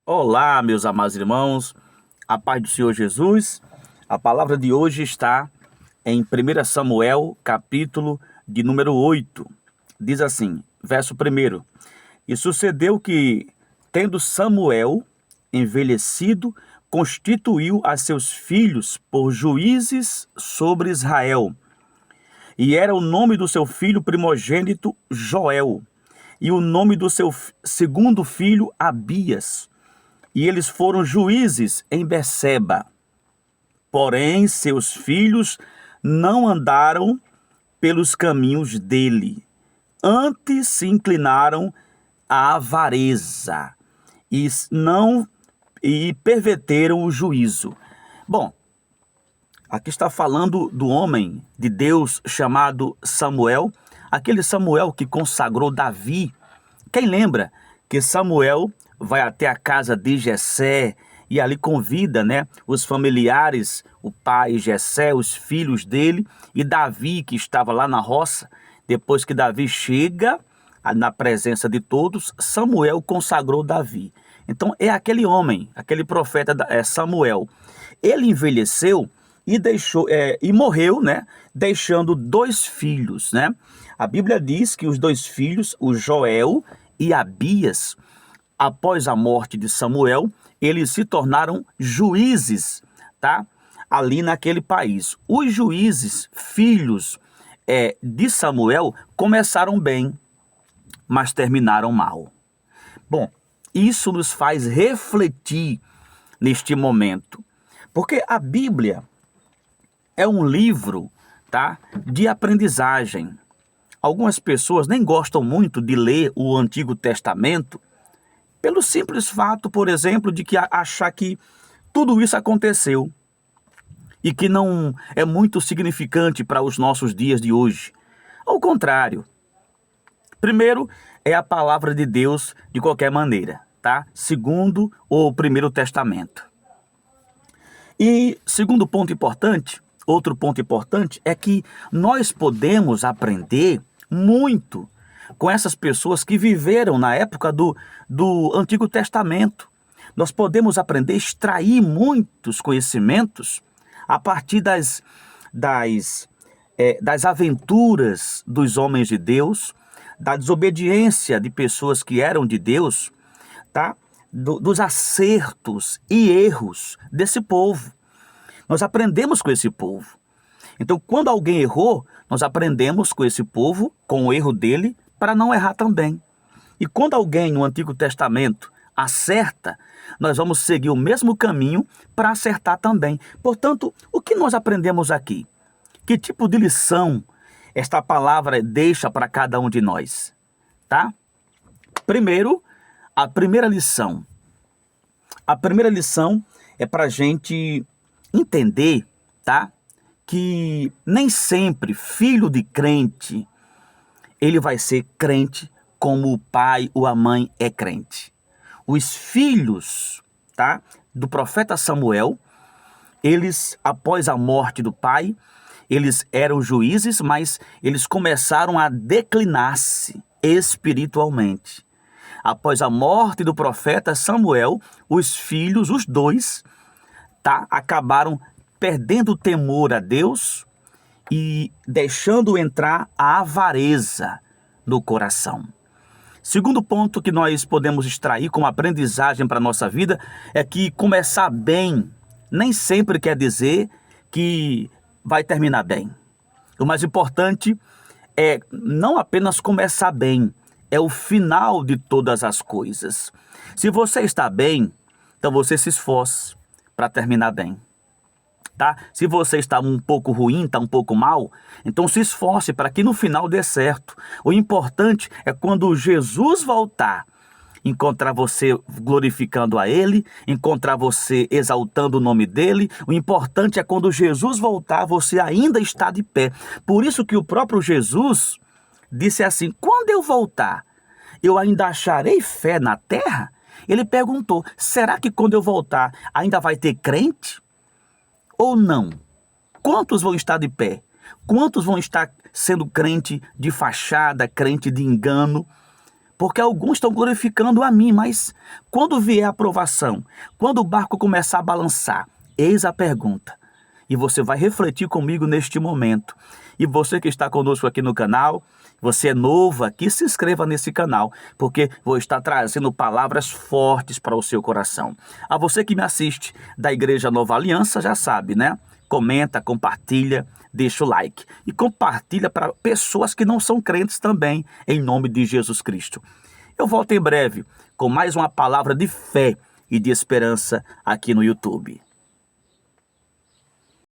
Olá, meus amados irmãos, a paz do Senhor Jesus. A palavra de hoje está em 1 Samuel, capítulo de número 8. Diz assim, verso 1: E sucedeu que, tendo Samuel envelhecido, constituiu a seus filhos por juízes sobre Israel. E era o nome do seu filho primogênito Joel, e o nome do seu segundo filho Abias. E eles foram juízes em Berseba. Porém, seus filhos não andaram pelos caminhos dele. Antes se inclinaram à avareza e perverteram o juízo. Bom, aqui está falando do homem de Deus chamado Samuel, aquele Samuel que consagrou Davi. Quem lembra que Samuel vai até a casa de Jessé e ali convida, os familiares, o pai Jessé, os filhos dele e Davi, que estava lá na roça. Depois que Davi chega na presença de todos, Samuel consagrou Davi. Então é aquele homem, aquele profeta Samuel. Ele envelheceu e morreu, deixando dois filhos, A Bíblia diz que os dois filhos, o Joel e Abias, após a morte de Samuel, eles se tornaram juízes, ali naquele país. Os juízes, filhos de Samuel, começaram bem, mas terminaram mal. Bom, isso nos faz refletir neste momento, porque a Bíblia é um livro, de aprendizagem. Algumas pessoas nem gostam muito de ler o Antigo Testamento, pelo simples fato, por exemplo, de que achar que tudo isso aconteceu e que não é muito significante para os nossos dias de hoje. Ao contrário, primeiro é a palavra de Deus de qualquer maneira, Segundo o Primeiro Testamento. E outro ponto importante é que nós podemos aprender muito com essas pessoas que viveram na época do Antigo Testamento. Nós podemos aprender, extrair muitos conhecimentos a partir das aventuras dos homens de Deus, da desobediência de pessoas que eram de Deus, dos acertos e erros desse povo. Nós aprendemos com esse povo. Então, quando alguém errou, nós aprendemos com esse povo, com o erro dele, para não errar também. E quando alguém no Antigo Testamento acerta, nós vamos seguir o mesmo caminho para acertar também. Portanto, o que nós aprendemos aqui? Que tipo de lição esta palavra deixa para cada um de nós? Primeiro, a primeira lição. A primeira lição é para a gente entender, que nem sempre filho de crente ele vai ser crente como o pai ou a mãe é crente. Os filhos, do profeta Samuel, eles, após a morte do pai, eles eram juízes, mas eles começaram a declinar-se espiritualmente. Após a morte do profeta Samuel, os filhos, os dois, acabaram perdendo o temor a Deus e deixando entrar a avareza no coração. Segundo ponto que nós podemos extrair como aprendizagem para a nossa vida é que começar bem nem sempre quer dizer que vai terminar bem. O mais importante é não apenas começar bem, é o final de todas as coisas. Se você está bem, então você se esforce para terminar bem. Se você está um pouco ruim, está um pouco mal, então se esforce para que no final dê certo. O importante é quando Jesus voltar, encontrar você glorificando a Ele, encontrar você exaltando o nome dEle. O importante é quando Jesus voltar, você ainda está de pé. Por isso que o próprio Jesus disse assim: quando eu voltar, eu ainda acharei fé na terra? Ele perguntou: será que quando eu voltar ainda vai ter crente? Ou não? Quantos vão estar de pé? Quantos vão estar sendo crente de fachada, crente de engano? porque alguns estão glorificando a mim, mas quando vier a provação, quando o barco começar a balançar, eis a pergunta. E você vai refletir comigo neste momento. E você que está conosco aqui no canal, você é novo aqui, se inscreva nesse canal, porque vou estar trazendo palavras fortes para o seu coração. A você que me assiste da Igreja Nova Aliança, já sabe, né? Comenta, compartilha, deixa o like. E compartilha para pessoas que não são crentes também, em nome de Jesus Cristo. Eu volto em breve com mais uma palavra de fé e de esperança aqui no YouTube.